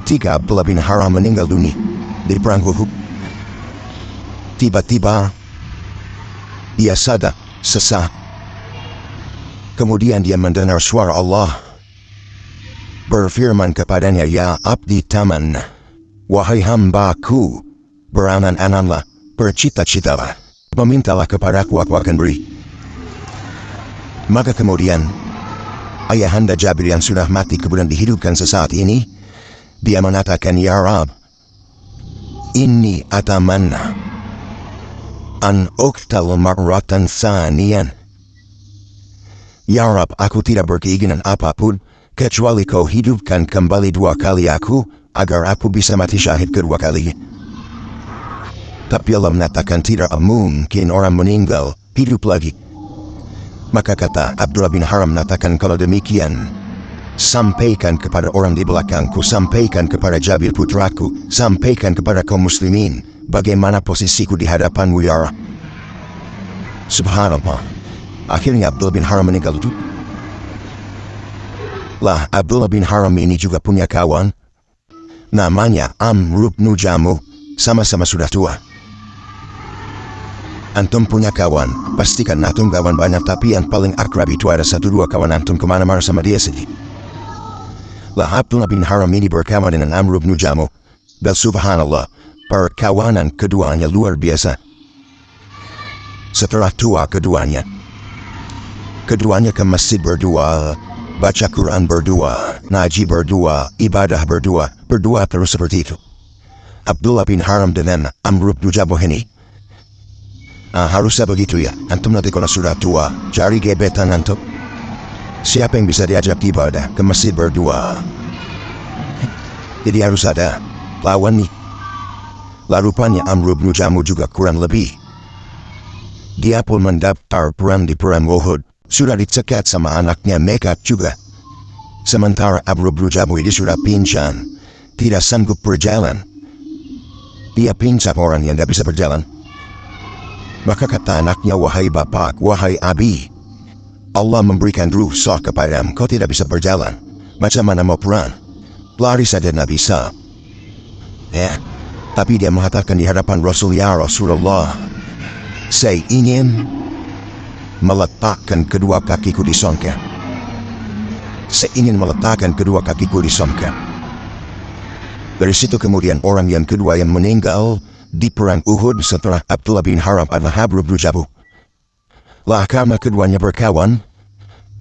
Ketika Abdullah bin Haram meninggal dunia di perang Uhud, tiba-tiba dia sadar sesak. Kemudian dia mendengar suara Allah berfirman kepadanya, "Ya abdi taman, wahai hambaku, beranan-ananlah, bercita-citalah, memintalah kepadaku, aku akan beri." Maka kemudian ayahanda Jabir yang sudah mati kemudian dihidupkan sesaat ini, dia mengatakan, "Ya Rab, inni atamanna an uqtal marratan thaniyan." Ya Rab, aku tidak berkeinginan apapun kecuali kau hidupkan kembali dua kali aku, agar aku bisa mati syahid kedua kali. Tapi Allah mengatakan tidak mungkin orang meninggal hidup lagi. Maka kata Abdullah bin Haram mengatakan, "Kalau demikian, sampaikan kepada orang di belakangku, sampaikan kepada Jabir putraku, sampaikan kepada kaum muslimin bagaimana posisiku di hadapanmu ya Rab." Subhanallah. Akhirnya Abdullah bin Haram meninggal itu. Lah, Abdullah bin Haram ini juga punya kawan namanya Amr bin Jamuh, sama-sama sudah tua. Antum punya kawan, pastikan antum kawan banyak, tapi yang paling akrab itu ada satu dua kawan antum kemana-mana sama dia sedih. Lah, Abdullah bin Haram ini berkawan dengan Amr bin Jamuh, dan subhanallah, perkawanan keduanya luar biasa. Setelah tua keduanya ke masjid berdua, baca Quran berdua, ngaji berdua, ibadah berdua terus seperti itu. Abdullah bin Haram dengan Amr bin Jamuh ini, harusnya begitu ya. Antum nanti kalau sudah tua, cari gebetan antum. Siapa yang bisa diajak ibadah ke masjid berdua? Jadi harus ada lawan nih. Lah rupanya Amr bin Jamuh juga kurang lebih, dia pun mendaftar perang di perang Uhud. Sudah dicegat sama anaknya Mekat juga. Sementara Amr bin Jamuh ini sudah pincang, tidak sanggup berjalan. Dia pincang orang yang tidak bisa berjalan. Maka kata anaknya, "Wahai bapak, wahai abi, Allah memberikan rukhsah kepadamu, kau tidak bisa berjalan. Macam mana mau perang? Lari saja tidak bisa." Tapi dia mengatakan di hadapan Rasul, "Ya Rasulullah, saya ingin meletakkan kedua kakiku di songket. Saya ingin meletakkan kedua kakiku di songket." Dari situ kemudian orang yang kedua yang meninggal di perang Uhud setelah Abdullah bin Haram adalah Amr bin Jamuh. Lah karena keduanya berkawan,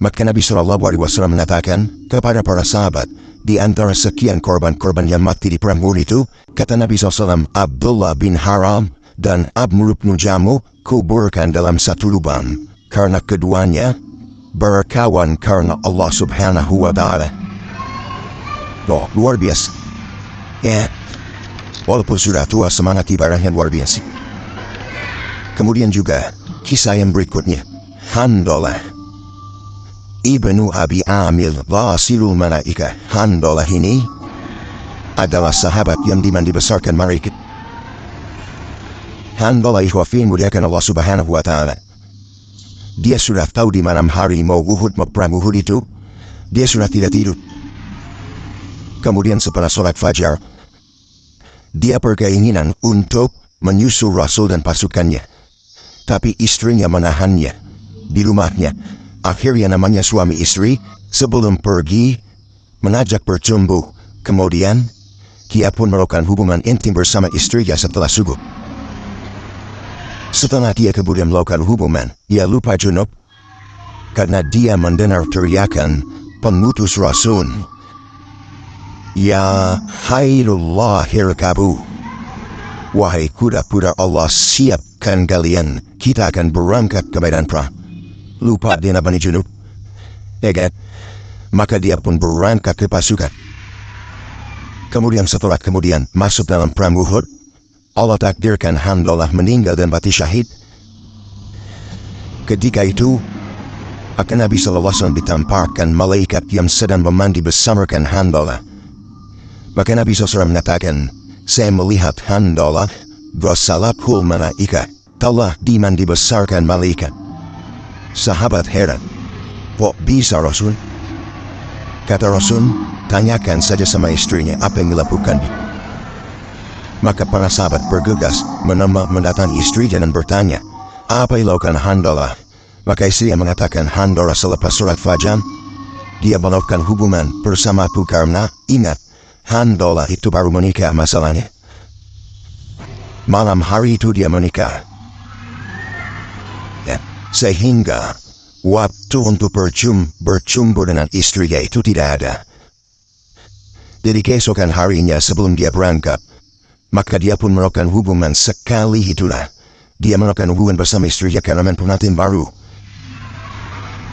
maka Nabi SAW mengatakan kepada para sahabat, di antara sekian korban-korban yang mati di perang Uhud itu, kata Nabi SAW, "Abdullah bin Haram dan Amr bin Jamuh kuburkan dalam satu lubang, karena keduanya berkawan karena Allah Subhanahu wa Ta'ala." Oh, luar biasa. Walaupun sudah tua, semangat ibadahnya luar biasa. Kemudian juga kisah yang berikutnya, Handalah ibnu Abi Amir Ghasilul Malaika. Handalah ini adalah sahabat yang dimana dibesarkan malaikat. Handalah ikhwafin muliakan Allah Subhanahu wa Ta'ala. Dia sudah tahu di malam hari mau perang Uhud itu, dia sudah tidak tidur. Kemudian setelah sholat fajar, dia berkeinginan untuk menyusul Rasul dan pasukannya. Tapi istrinya menahannya di rumahnya. Akhirnya namanya suami istri, sebelum pergi mengajak bercumbu. Kemudian dia pun melakukan hubungan intim bersama istrinya setelah subuh. Setelah dia kemudian melakukan hubungan, dia lupa junub karena dia mendengar teriakan pengutus Rasul, "Ya Hairullah hirkabu, wahai kuda-kuda Allah, siapkan kalian, kita akan berangkat ke medan perang." Lupa dia namanya junub, kan? Maka dia pun berangkat ke pasukan. Kemudian setelah masuk dalam perang Uhud, Allah takdirkan Handalah meninggal dan mati syahid. Ketika itu, akan Nabi SAW ditampakkan malaikat yang sedang memandi bersamakan Handalah. Maka Nabi SAW mengatakan, "Saya melihat Handalah Ghasalahul Malaika, telah dimandi besarkan malaikat." Sahabat heran, "Kok bisa Rasul?" Kata Rasul, Tanyakan saja sama istrinya apa yang dilakukan. Maka para sahabat bergegas mendatangi istri dan bertanya, apa yang dilakukan Handolah? Maka istri yang mengatakan, Handolah selepas surat Fajar, dia melakukan hubungan bersamaku karena ingat, Handolah itu baru menikah masalahnya. Malam hari itu dia menikah. Ya, sehingga waktu untuk berjumpa dengan istrinya itu tidak ada. Jadi keesokan harinya sebelum dia berangkat, maka dia pun melakukan hubungan sekali itulah. Dia melakukan hubungan bersama istrinya karena pengantin baru.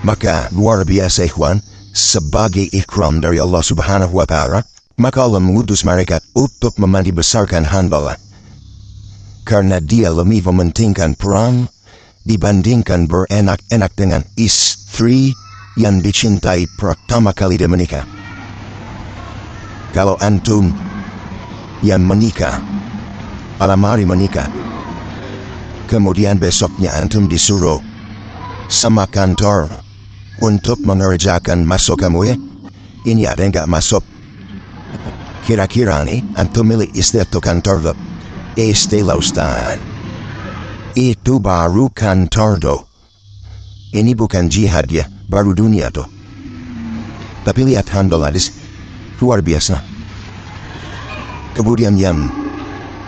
Maka luar biasa ikhwan, sebagai ikram dari Allah Subhanahu wa Ta'ala, maka Allah mengutus malaikat untuk memandi besarkan Handolah. Karena dia lebih mementingkan perang dibandingkan berenak-enak dengan istri yang dicintai pertama kali dia menikah. Kalau antum yang menikah, malam hari menikah, kemudian besoknya antum disuruh sama kantor untuk mengerjakan masuk kamu ya, ini ada yang gak masuk. Kira-kira nih antum milik istri atau kantor lo? Istilah Ustaz, itu baru kantor do. Ini bukan jihad ya, baru dunia tuh. Tapi lihat Handolah luar biasa. Kemudian yang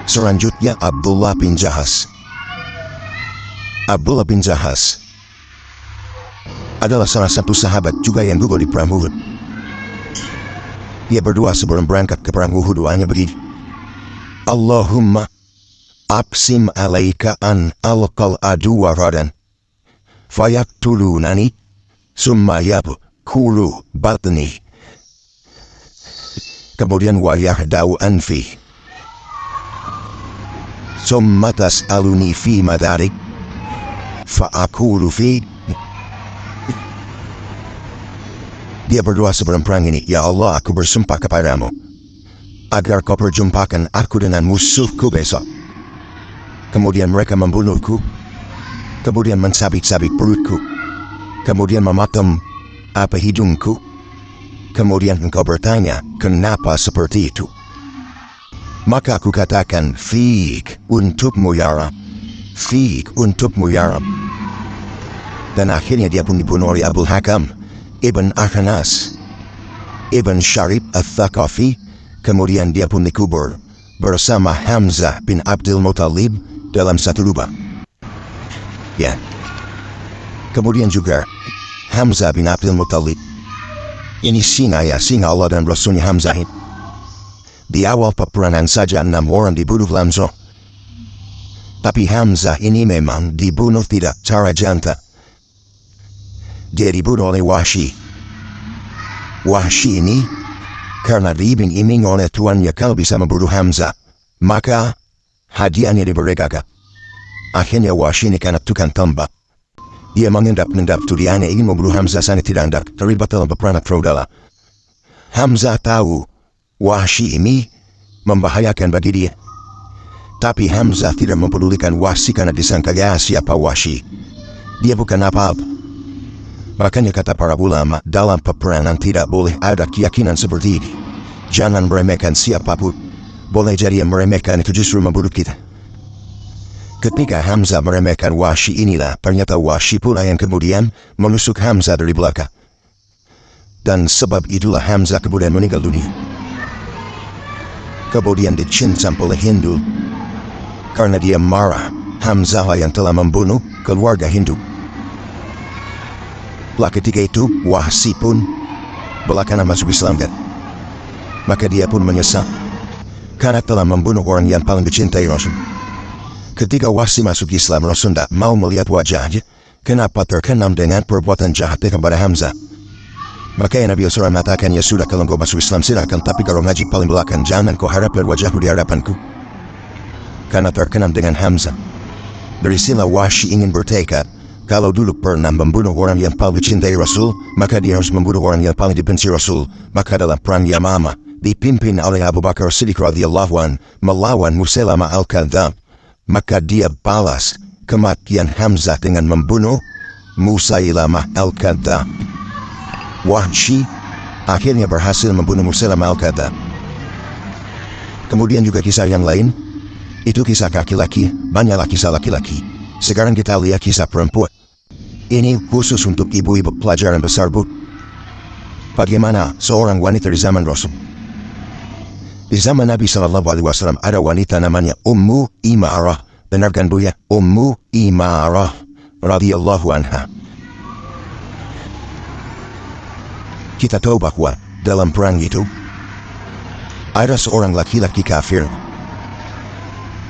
selanjutnya Abdullah bin Jahas. Abdullah bin Jahas adalah salah satu sahabat juga yang gugur di perang Uhud. Dia berdoa sebelum berangkat ke perang Uhud, doanya begini, Allahumma aqsim alaika an alqal aduwa radan fayaktulunani summa yabkulu batni. Kemudian wa yahdau anfi summa tas'aluni fi madarik fa'akulu fi. Dia berdoa sebelum perang ini, ya Allah, aku bersumpah kepadamu agar kau perjumpakan aku dengan musuhku besok. Kemudian mereka membunuhku, kemudian mensabik-sabik perutku, kemudian memotong hidungku. Kemudian engkau bertanya, kenapa seperti itu? Maka aku katakan, fiik untukmu ya Rab, fiik untukmu ya Rab. Dan akhirnya dia pun dibunuh oleh Abul Hakam Ibn Akhnas Ibn Sharif al-Thaqafi. Kemudian dia pun dikubur bersama Hamzah bin Abdul Muttalib dalam satu lubang. Ya. Kemudian juga Hamzah bin Abdul Muttalib ini singa Allah dan Rasulnya Hamzah. Di awal peperangan saja 6 orang dibunuh langsung. Tapi Hamzah ini memang dibunuh tidak cara jantan. Dia dibunuh oleh Wahsy. Wahsy ini karena diiming-iming oleh tuannya kalau bisa membunuh Hamzah, maka hadiahnya diberikan. Akhirnya Wahsy ini karena tukang tembak, dia mengendap-endap tudiannya ingin membunuh Hamzah, sana tidak hendak terlibat dalam peperangan Trudala. Hamzah tahu Wahsy ini membahayakan bagi dia, tapi Hamzah tidak mempedulikan Wahsy karena disangka siapa Wahsy. Dia bukan apa-apa. Makanya kata para ulama, dalam peperangan tidak boleh ada keyakinan seperti ini. Jangan meremehkan siapapun. Boleh jadi yang meremehkan itu justru membunuh kita. Ketika Hamzah meremehkan Wahsy inilah, ternyata Wahsy pula yang kemudian menusuk Hamzah dari belakang. Dan sebab itulah Hamzah kemudian meninggal dunia. Kemudian dicincang oleh Hindu. Karena dia marah, Hamzah yang telah membunuh keluarga Hindu. Lah ketika itu Wahsy pun belakangan masuk Islam kan. Maka dia pun menyesal karena telah membunuh orang yang paling dicintai Rasul. Ketika Wahsy masuk Islam, Rasul tidak mau melihat wajahnya. Kenapa terkenam dengan perbuatan jahatnya kepada Hamzah? Maka Nabi SAW mengatakan, ya sudah, kalau kau masuk Islam silakan, tapi kalau ngaji paling belakang jangan kau harapkan wajahmu di hadapanku. Karena terkenam dengan Hamzah. Dari sinilah Wahsy ingin bertekad, kalau dulu pernah membunuh orang yang paling dicintai Rasul, maka dia harus membunuh orang yang paling dibenci Rasul. Maka dalam perang Yamamah, dipimpin oleh Abu Bakar Siddiq radhiyallahu anhu melawan Musailamah al-Kadzdzab, maka dia balas kematian Hamzah dengan membunuh Musailamah al-Kadzdzab. Wahsy akhirnya berhasil membunuh Musailam al-Kadzdzab. Kemudian juga kisah yang lain, itu kisah laki-laki, banyaklah kisah laki-laki. Sekarang kita lihat kisah perempuan. Ini khusus untuk ibu-ibu pelajaran besar, Bu. Bagaimana seorang wanita di zaman Rasul. Di zaman Nabi SAW ada wanita namanya Ummu Imarah. Benarkan Bu ya? Ummu Imarah radhiyallahu anha. Kita tahu bahwa dalam perang itu ada seorang laki-laki kafir.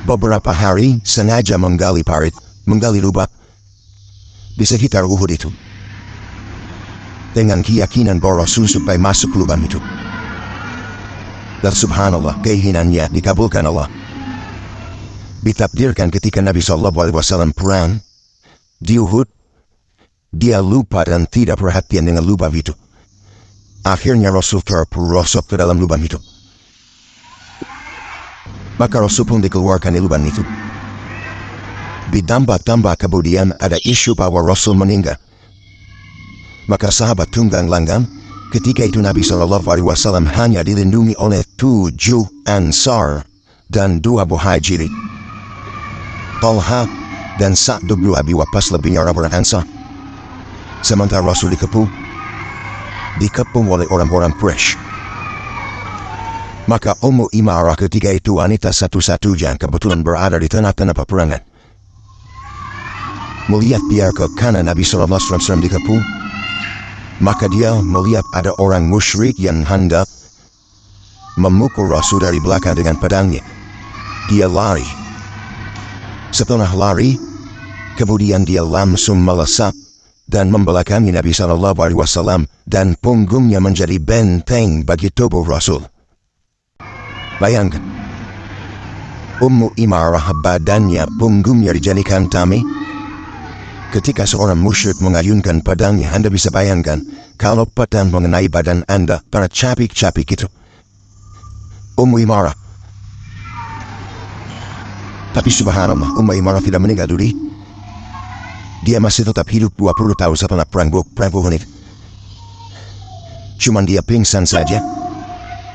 Beberapa hari sengaja menggali parit, menggali lubang di sekitar Uhud itu, dengan keyakinan bahwa Rasul supaya masuk lubang itu. Dan subhanallah, keinginannya dikabulkan Allah. Ditakdirkan ketika Nabi SAW perang di Uhud, dia lupa dan tidak perhatian dengan lubang itu. Akhirnya Rasul terperosok ke dalam lubang itu. Maka Rasul pun dikeluarkan di lubang itu. Ditambah-tambah kemudian ada isu bahwa Rasul meninggal. Maka sahabat tunggang langgang, ketika itu Nabi SAW hanya dilindungi oleh 7 Ansar dan 2 Muhajirin. Talha dan Sa'd bin Abi Waqqas lebihnya orang-orang Ansar. Sementara Rasul dikepung oleh orang-orang Quraisy. Maka Ummu Imarah ketika itu wanita satu-satunya kebetulan berada di tengah-tengah peperangan. Melihat dia ke kanan Nabi SAW dikepung, maka dia melihat ada orang musyrik yang hendak memukul Rasul dari belakang dengan pedangnya. Dia lari. Setelah lari, kemudian dia langsung melesat dan membelakangi Nabi SAW dan punggungnya menjadi benteng bagi tubuh Rasul. Bayangkan, Ummu Imarah badannya, punggungnya dijadikan tameng. Ketika seorang musyrik mengayunkan pedangnya, Anda bisa bayangkan kalau pedang mengenai badan Anda, para capik-capik itu. Ummu Imarah. Tapi subhanallah, Ummu Imarah tidak meninggal dunia. Dia masih tetap hidup 20 tahun setelah perang Uhud. Cuman dia pingsan saja.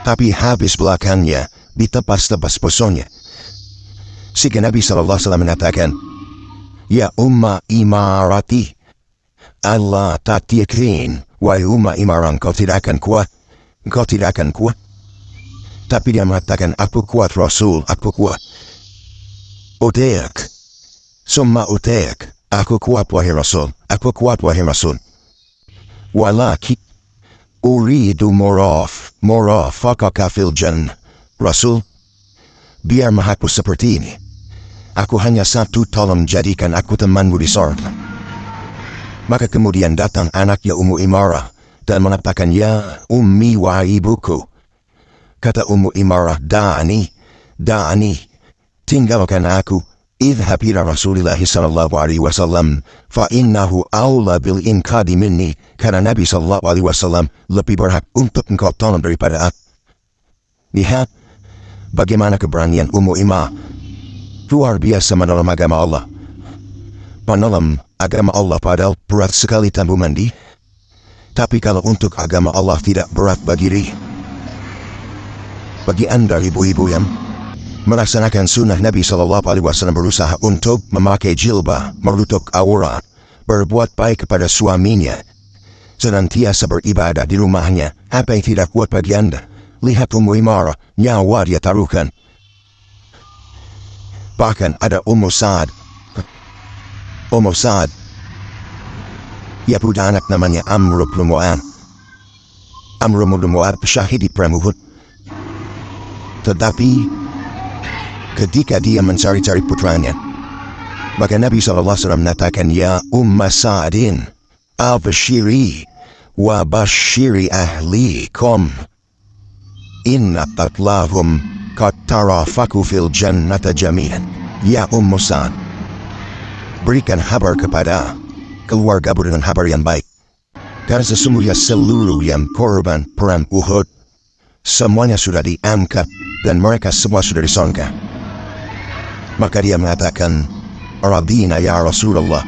Tapi habis belakangnya ditebas-tebas pesonnya. Sehingga Nabi SAW mengatakan, "Ya Umma Imarati, Allah tak yakin, wahai Umma Imarah, kau tidak akan kuat. Kau tidak akan kuat." Tapi dia mengatakan, "Aku kuat Rasul, aku kuat." Utek, summa utek, aku kuat wahai Rasul, aku kuat wahai Rasul. Walaki uridu murafaqaka fil jannah. Rasul, biar mahaku seperti ini. Aku hanya satu, tolong jadikan aku temanmu di sorga. Maka kemudian datang anaknya Ummu Imarah dan mengatakan, "Ya ummi wa ibuku." Kata Ummu Imarah, Da'ani, tinggalkan aku. Idhhab ila Rasulillah SAW, fa innahu awla bil inqadi minni. Karena Nabi SAW lebih berhak untuk engkau tolong daripada aku. Lihat bagaimana keberanian Ummu Imarah. Luar biasa menolong agama Allah. Menolong agama Allah padahal berat sekali tanpa mandi. Tapi kalau untuk agama Allah tidak berat bagi diri. Bagi Anda ibu-ibu yang melaksanakan sunnah Nabi SAW, berusaha untuk memakai jilbab, menutup aurat, berbuat baik kepada suaminya, senantiasa beribadah di rumahnya, apa yang tidak kuat bagi Anda? Lihat Ummu Imarah, nyawa dia taruhkan. Bahkan ada Ummu Sa'ad. Ia punya anak namanya Amr bin Mu'ad. Amr bin Mu'ad syahid di perang Uhud. Tetapi ketika dia mencari-cari putranya, maka Nabi SAW mengatakan, "Ya Umma Sa'adin, abshiri wa bashiri ahlikum. Inna tatlahum qad tarafaku fil jannata jami'an." Ya Ummu Sa'ad, berikan kabar kepada keluargamu dengan kabar yang baik. Karena sesungguhnya seluruh yang korban perang Uhud, semuanya sudah diangkat dan mereka semua sudah di surga. Maka dia mengatakan, "Radina ya Rasulullah,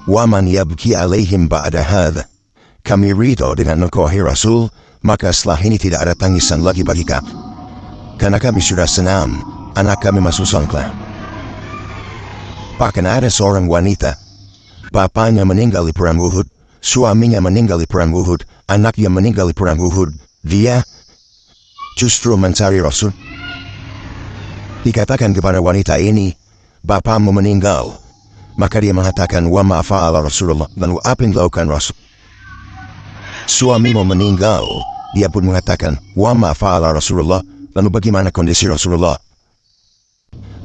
wa man yabki alaihim ba'da hadha." Kami ridho dengan engkau hai Rasul, maka setelah ini tidak ada tangisan lagi bagi kami. Karena kami sudah senang, anak kami masuk songkla. Bahkan ada seorang wanita, bapaknya meninggal di perang Uhud, suaminya meninggal di perang Uhud, anaknya meninggal di perang Uhud. Dia justru mencari Rasul. Dikatakan kepada wanita ini, bapakmu meninggal. Maka dia mengatakan, wa ma fa'ala Rasulullah, lalu apa yang dilakukan Rasul? Suamimu meninggal, dia pun mengatakan, wa ma fa'ala Rasulullah, lalu bagaimana kondisi Rasulullah?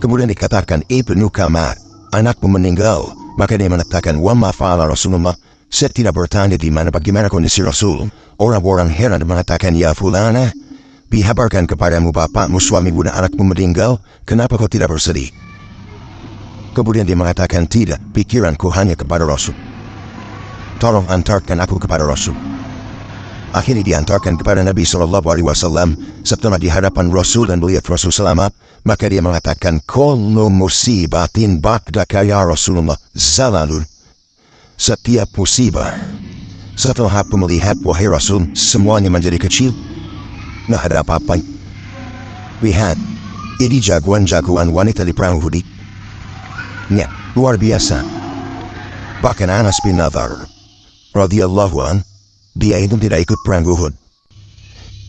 Kemudian dikatakan, Ibnu Kamar, anakmu meninggal, maka dia mengatakan, wa ma fa'ala Rasulullah. Saya tidak bertanya di mana bagaimana kondisi Rasul. Orang-orang heran mengatakan, ya fulana, dihabarkan kepadamu bapakmu, suamimu dan anakmu meninggal, kenapa kau tidak bersedih? Kemudian dia mengatakan, tidak, pikiranku hanya kepada Rasul. Tolong antarkan aku kepada Rasul. Akhirnya diantarkan kepada Nabi SAW. Setelah di hadapan Rasul dan melihat Rasul selamat, maka dia mengatakan, kullu musibatin ba'daka ya Rasulullah zalalun. Setiap musibah setelah aku melihat wahai Rasul, semuanya menjadi kecil. Nah, ada apa-apa? Lihat, ini jagoan-jagoan wanita di perang Uhud. Ya, luar biasa. Bahkan Anas bin Nadhr radhiyallahu an, dia itu tidak ikut perang Uhud.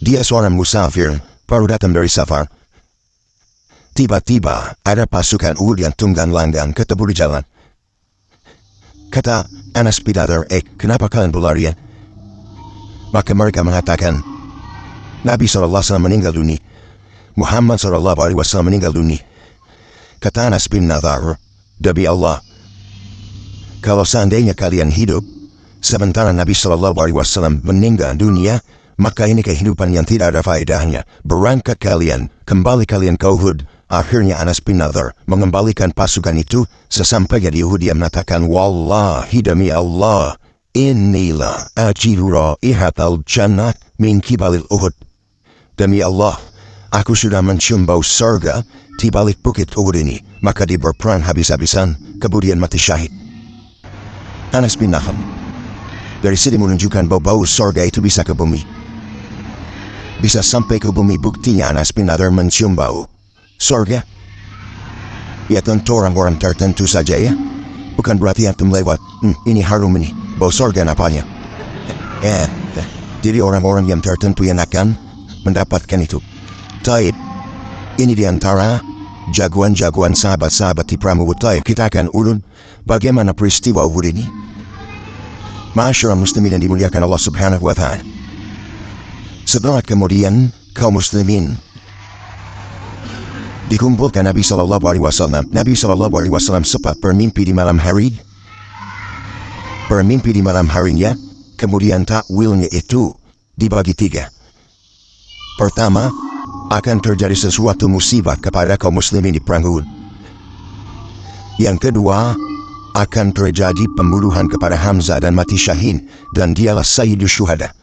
Dia seorang musafir, baru datang dari safar. Tiba-tiba ada pasukan Uhud yang tunggang langgang ketemu di jalan. Kata Anas bin Nadhr, kenapa kalian berlarian? Maka mereka mengatakan, Nabi SAW meninggal dunia. Muhammad SAW meninggal dunia. Kata Anas bin Nadhr, demi Allah, kalau seandainya kalian hidup sementara Nabi SAW meninggal dunia, maka ini kehidupan yang tidak ada faedahnya. Berangkat kalian, kembali kalian ke Uhud. Akhirnya Anas bin Nadhr mengembalikan pasukan itu. Sesampainya di Uhud dia mengatakan, wallahi demi Allah, inilah ajidu raihatal jannah min kibalil Uhud. Demi Allah, aku sudah mencium bau surga di balik bukit Uhud ini. Maka dia berperang habis-habisan, kemudian mati syahid. Anas bin Nadhr dari sini menunjukkan bahwa bau surga itu bisa ke bumi. Bisa sampai ke bumi, buktinya Anas bin Nadhr mencium bau surga. Ya tentu orang-orang tertentu saja ya. Bukan berarti antum lewat, ini harum ini, bau surga napanya. Jadi orang-orang yang tertentu yang akan mendapatkan itu. Taib, ini diantara jagoan-jagoan sahabat-sahabat di perang Uhud. Kita akan urut bagaimana peristiwa Uhud ini. Masyarakat muslimin yang dimuliakan Allah Subhanahu wa ta'ala. Setelah kemudian kaum muslimin dikumpulkan Nabi SAW. Nabi SAW sempat bermimpi di malam hari. Bermimpi di malam harinya, kemudian takwilnya itu dibagi tiga. Pertama, akan terjadi sesuatu musibah kepada kaum muslimin di perang Uhud. Yang kedua, akan terjadi pembunuhan kepada Hamzah dan mati syahid, dan dialah Sayyidus Syuhada.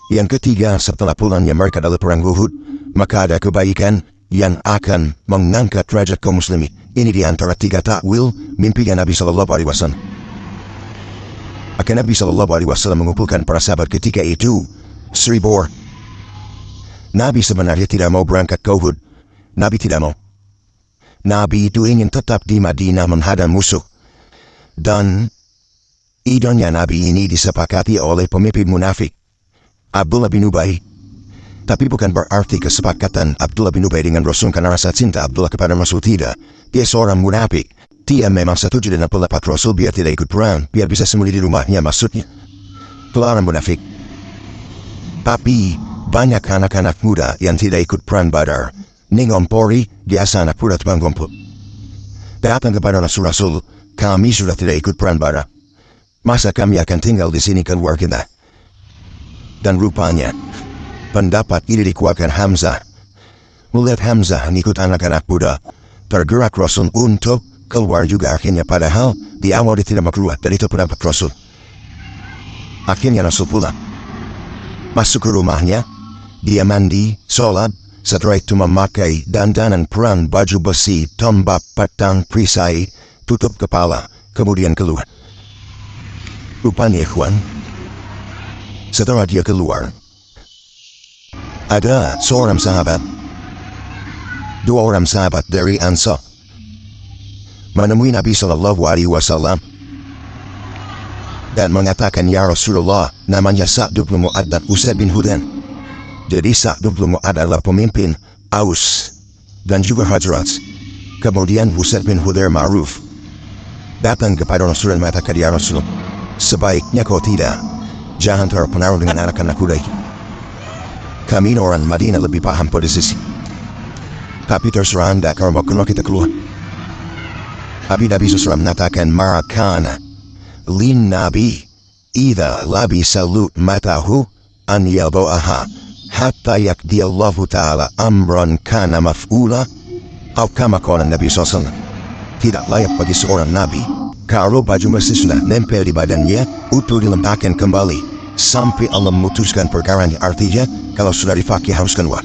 Yang ketiga, setelah pulangnya mereka dari perang Uhud, maka ada kebaikan yang akan mengangkat derajat kaum muslimin. Ini di antara tiga takwil mimpi Nabi SAW. Maka Nabi SAW mengumpulkan para sahabat ketika itu 1000 orang. Nabi sebenarnya tidak mau berangkat ke Uhud. Nabi tidak mau. Nabi itu ingin tetap di Madinah menghadang musuh. Dan idenya Nabi ini disepakati oleh pemimpin munafik, Abdullah bin Ubay. Tapi bukan berarti kesepakatan Abdullah bin Ubay dengan Rasul karena rasa cinta Abdullah kepada Rasul, tidak. Dia seorang munafik. Dia memang setuju dengan pendapat Rasul biar tidak ikut perang, biar bisa sembunyi di rumahnya, maksudnya. Pelarang munafik. Tapi banyak anak-anak muda yang tidak ikut perang Badar. Ningompori, biasa anak muda tukang kumpul. Datang kepada Rasul, kami sudah tidak ikut perang Badar. Masa kami akan tinggal di sini keluar kita? Dan rupanya, pendapat ini dikuatkan Hamzah. Melihat Hamzah mengikut anak-anak muda, tergerak Rasul untuk keluar juga akhirnya, padahal di awal dia tidak mau keluar, dan itu pendapat Rasul. Akhirnya Rasul pulang. Masuk ke rumahnya, dia mandi, sholat, setelah itu memakai dandanan perang, baju besi, tombak, pedang, perisai, tutup kepala, kemudian keluar. Rupanya ikhwan, setelah dia keluar, Ada seorang sahabat, dua orang sahabat dari Ansar menemui Nabi Shallallahu Alaihi Wasallam dan mengatakan, "Ya Rasulullah, namanya Sa'd bin Mu'adh dan Usaid bin Hudain." Jadi Sa'd bin Mu'adh adalah pemimpin Aus dan juga Khazraj. Kemudian Usaid bin Hudair ma'ruf datang kepada Rasul dan mengatakan, "Ya Rasul, sebaiknya kau jangan terpengaruh dengan anak-anak kuda. Kami orang Madinah lebih paham pada sisi. Tapi terserah anda kalau mau kita keluar." Nabi SAW mengatakan, "Marakana lin Nabi idha labi salut matahu an yalba'aha hatta yakdi Allah Ta'ala amran kana maf'ula." Atau kama kala Nabi SAW, tidak layak bagi seorang Nabi kalau baju masih sudah nempel di badannya untuk dilempahkan kembali sampai Allah memutuskan perkara. Artinya kalau sudah dipakai harus keluar.